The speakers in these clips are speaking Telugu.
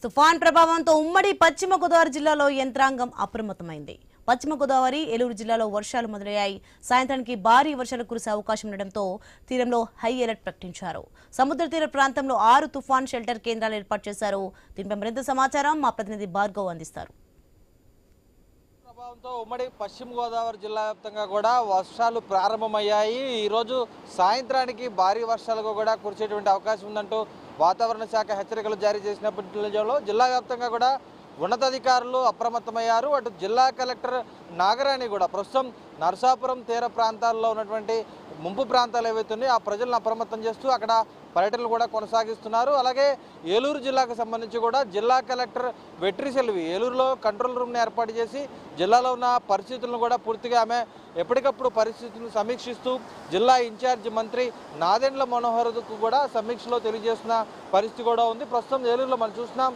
తుఫాన్ ప్రభావంతో ఉమ్మడి పశ్చిమ గోదావరి జిల్లాలో యంత్రాంగం అప్రమత్తమైంది. పశ్చిమ గోదావరి, ఏలూరు జిల్లాలో వర్షాలు మొదలయ్యాయి. సాయంత్రానికి భారీ వర్షాలు కురిసే అవకాశం ఉండడంతో తీరంలో హై అలర్ట్ ప్రకటించారు. సముద్ర తీర ప్రాంతంలో 6 తుఫాన్ షెల్టర్ కేంద్రాలు ఏర్పాటు చేశారు. దీనిపై మరింత సమాచారం మా ప్రతినిధి భార్గవ్ అందిస్తారు. ప్రభావంతో ఉమ్మడి పశ్చిమ గోదావరి జిల్లా వ్యాప్తంగా కూడా వర్షాలు ప్రారంభమయ్యాయి. ఈరోజు సాయంత్రానికి భారీ వర్షాలకు కూడా కురిసేటువంటి అవకాశం ఉందంటూ వాతావరణ శాఖ హెచ్చరికలు జారీ చేసినప్పటిలో జిల్లా వ్యాప్తంగా కూడా ఉన్నతాధికారులు అప్రమత్తమయ్యారు. అటు జిల్లా కలెక్టర్ నాగరాణి కూడా ప్రస్తుతం నరసాపురం తీర ప్రాంతాల్లో ఉన్నటువంటి ముంపు ప్రాంతాలు ఏవైతే ఉన్నాయో ఆ ప్రజలను అప్రమత్తం చేస్తూ అక్కడ పర్యటనలు కూడా కొనసాగిస్తున్నారు. అలాగే ఏలూరు జిల్లాకు సంబంధించి కూడా జిల్లా కలెక్టర్ వెట్రిసెల్వి ఏలూరులో కంట్రోల్ రూమ్ని ఏర్పాటు చేసి జిల్లాలో ఉన్న పరిస్థితులను కూడా పూర్తిగా ఆమె ఎప్పటికప్పుడు పరిస్థితులను సమీక్షిస్తూ జిల్లా ఇన్ఛార్జ్ మంత్రి నాదెండ్ల మనోహర్కు కూడా సమీక్షలో తెలియజేస్తున్న పరిస్థితి కూడా ఉంది. ప్రస్తుతం ఏలూరులో మనం చూస్తున్నాం.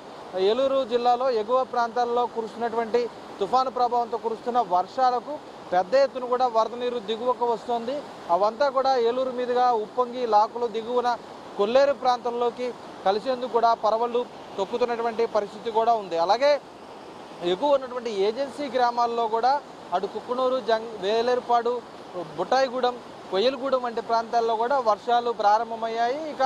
ఏలూరు జిల్లాలో ఎగువ ప్రాంతాల్లో కురుస్తున్నటువంటి తుఫాను ప్రభావంతో కురుస్తున్న వర్షాలకు పెద్ద ఎత్తున కూడా వరద నీరు దిగువకు వస్తుంది. అవంతా కూడా ఏలూరు మీదుగా ఉప్పొంగి లాకులు దిగువన కొల్లేరు ప్రాంతంలోకి కలిసేందుకు కూడా పరవళ్ళు తొక్కుతున్నటువంటి పరిస్థితి కూడా ఉంది. అలాగే ఎగువ ఉన్నటువంటి ఏజెన్సీ గ్రామాల్లో కూడా అటు కుక్కునూరు, వేలేరుపాడు, బుట్టాయిగూడెం, కొయ్యలగూడెం వంటి ప్రాంతాల్లో కూడా వర్షాలు ప్రారంభమయ్యాయి. ఇక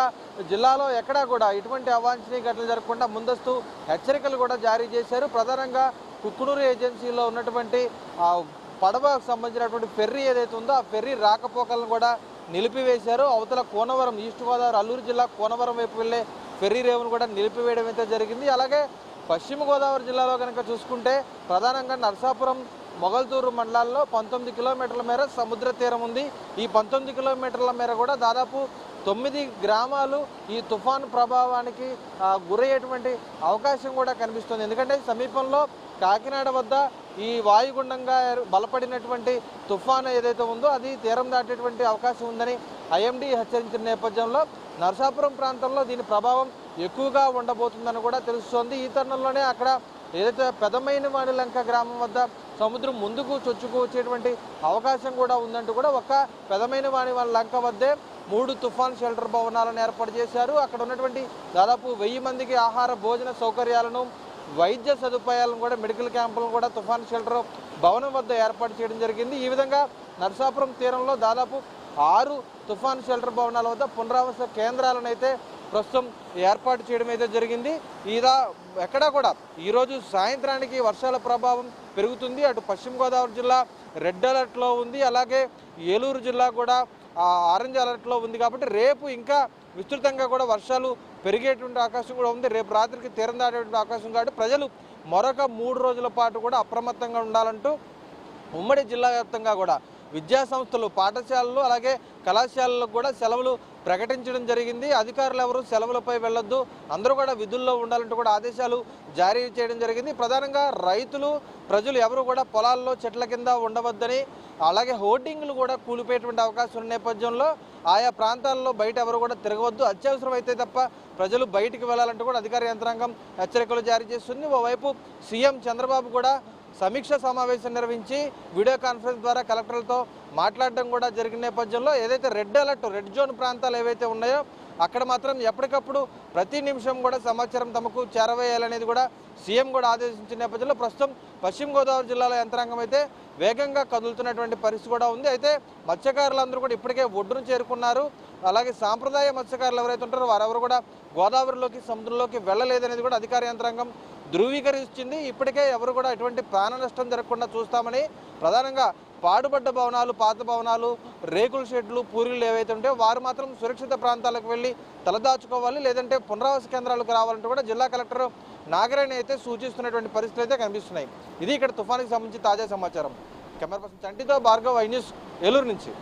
జిల్లాలో ఎక్కడా కూడా ఇటువంటి అవాంఛనీయ ఘటనలు జరగకుండా ముందస్తు హెచ్చరికలు కూడా జారీ చేశారు. ప్రధానంగా కుక్కునూరు ఏజెన్సీలో ఉన్నటువంటి పడవకు సంబంధించినటువంటి ఫెర్రీ ఏదైతే ఉందో ఆ ఫెర్రీ రాకపోకలను కూడా నిలిపివేశారు. అవతల కోనవరం, ఈస్ట్ గోదావరి అల్లూరు జిల్లా కోనవరం వైపు వెళ్ళే ఫెర్రీ రేవును కూడా నిలిపివేయడం అయితే జరిగింది. అలాగే పశ్చిమ గోదావరి జిల్లాలో కనుక చూసుకుంటే ప్రధానంగా నరసాపురం, మొగల్తూరు మండలాల్లో 19 కిలోమీటర్ల మేర సముద్ర తీరం ఉంది. ఈ 19 కిలోమీటర్ల మేర కూడా దాదాపు 9 గ్రామాలు ఈ తుఫాను ప్రభావానికి గురయ్యేటువంటి అవకాశం కూడా కనిపిస్తుంది. ఎందుకంటే సమీపంలో కాకినాడ వద్ద ఈ వాయుగుండంగా బలపడినటువంటి తుఫాను ఏదైతే ఉందో అది తీరం దాటేటువంటి అవకాశం ఉందని ఐఎండీ హెచ్చరించిన నేపథ్యంలో నరసాపురం ప్రాంతంలో దీని ప్రభావం ఎక్కువగా ఉండబోతుందని కూడా తెలుస్తోంది. ఈ తరుణంలోనే అక్కడ ఏదైతే పెదమైన వాణిలంక గ్రామం వద్ద సముద్రం ముందుకు చొచ్చుకు వచ్చేటువంటి అవకాశం కూడా ఉందంటూ కూడా ఒక్క పెదమైన వాణిలంక వద్దే 3 తుఫాన్ షెల్టర్ భవనాలను ఏర్పాటు చేశారు. అక్కడ ఉన్నటువంటి దాదాపు 1000 మందికి ఆహార భోజన సౌకర్యాలను, వైద్య సదుపాయాలను కూడా, మెడికల్ క్యాంపులను కూడా తుఫాన్ షెల్టర్ భవనం వద్ద ఏర్పాటు చేయడం జరిగింది. ఈ విధంగా నరసాపురం తీరంలో దాదాపు 6 తుఫాన్ షెల్టర్ భవనాల వద్ద పునరావాస కేంద్రాలను అయితే ప్రస్తుతం ఏర్పాటు చేయడం అయితే జరిగింది. ఎక్కడా కూడా ఈరోజు సాయంత్రానికి వర్షాల ప్రభావం పెరుగుతుంది. అటు పశ్చిమ గోదావరి జిల్లా రెడ్ అలర్ట్లో ఉంది. అలాగే ఏలూరు జిల్లా కూడా ఆరెంజ్ అలర్ట్లో ఉంది. కాబట్టి రేపు ఇంకా విస్తృతంగా కూడా వర్షాలు పెరిగేటువంటి అవకాశం కూడా ఉంది. రేపు రాత్రికి తీరం దాటేటువంటి అవకాశం కాబట్టి ప్రజలు మరొక 3 రోజుల పాటు కూడా అప్రమత్తంగా ఉండాలంటూ ఉమ్మడి జిల్లా వ్యాప్తంగా కూడా విద్యా సంస్థలు, పాఠశాలలు, అలాగే కళాశాలలకు కూడా సెలవులు ప్రకటించడం జరిగింది. అధికారులు ఎవరు సెలవులపై వెళ్ళొద్దు, అందరూ కూడా విధుల్లో ఉండాలంటూ కూడా ఆదేశాలు జారీ చేయడం జరిగింది. ప్రధానంగా రైతులు, ప్రజలు ఎవరు కూడా పొలాల్లో చెట్ల కింద ఉండవద్దని, అలాగే హోర్డింగ్లు కూడా కూలిపోయేటువంటి అవకాశం ఉన్న నేపథ్యంలో ఆయా ప్రాంతాల్లో బయట ఎవరు కూడా తిరగవద్దు, అత్యవసరం అయితే తప్ప ప్రజలు బయటికి వెళ్ళాలంటూ కూడా అధికార యంత్రాంగం హెచ్చరికలు జారీ చేస్తుంది. ఓవైపు సీఎం చంద్రబాబు కూడా సమీక్ష సమావేశం నిర్వహించి వీడియో కాన్ఫరెన్స్ ద్వారా కలెక్టర్లతో మాట్లాడడం కూడా జరిగిన నేపథ్యంలో ఏదైతే రెడ్ అలర్ట్, రెడ్ జోన్ ప్రాంతాలు ఏవైతే ఉన్నాయో అక్కడ మాత్రం ఎప్పటికప్పుడు ప్రతి నిమిషం కూడా సమాచారం తమకు చేరవేయాలనేది కూడా సీఎం కూడా ఆదేశించిన నేపథ్యంలో ప్రస్తుతం పశ్చిమ గోదావరి జిల్లాలో యంత్రాంగం అయితే వేగంగా కదులుతున్నటువంటి పరిస్థితి కూడా ఉంది. అయితే మత్స్యకారులందరూ కూడా ఇప్పటికే ఒడ్డును చేరుకున్నారు. అలాగే సాంప్రదాయ మత్స్యకారులు ఎవరైతే ఉంటారో వారెవరు కూడా గోదావరిలోకి, సముద్రంలోకి వెళ్ళలేదనేది కూడా అధికార యంత్రాంగం ధృవీకరించింది. ఇప్పటికే ఎవరు కూడా ఎటువంటి ప్రాణ నష్టం జరగకుండా చూస్తామని ప్రధానంగా పాడుబడ్డ భవనాలు, పాత భవనాలు, రేకుల షెడ్లు, పూరీలు ఏవైతే ఉంటాయో వారు మాత్రం సురక్షిత ప్రాంతాలకు వెళ్ళి తలదాచుకోవాలి, లేదంటే పునరావాస కేంద్రాలకు రావాలంటూ కూడా జిల్లా కలెక్టర్ నాగరాణి అయితే సూచిస్తున్నటువంటి పరిస్థితులు అయితే కనిపిస్తున్నాయి. ఇది ఇక్కడ తుఫానుకి సంబంధించి తాజా సమాచారం. కెమెరా పర్సన్ చంటితో భార్గవ్, ఐ న్యూస్, ఏలూరు నుంచి.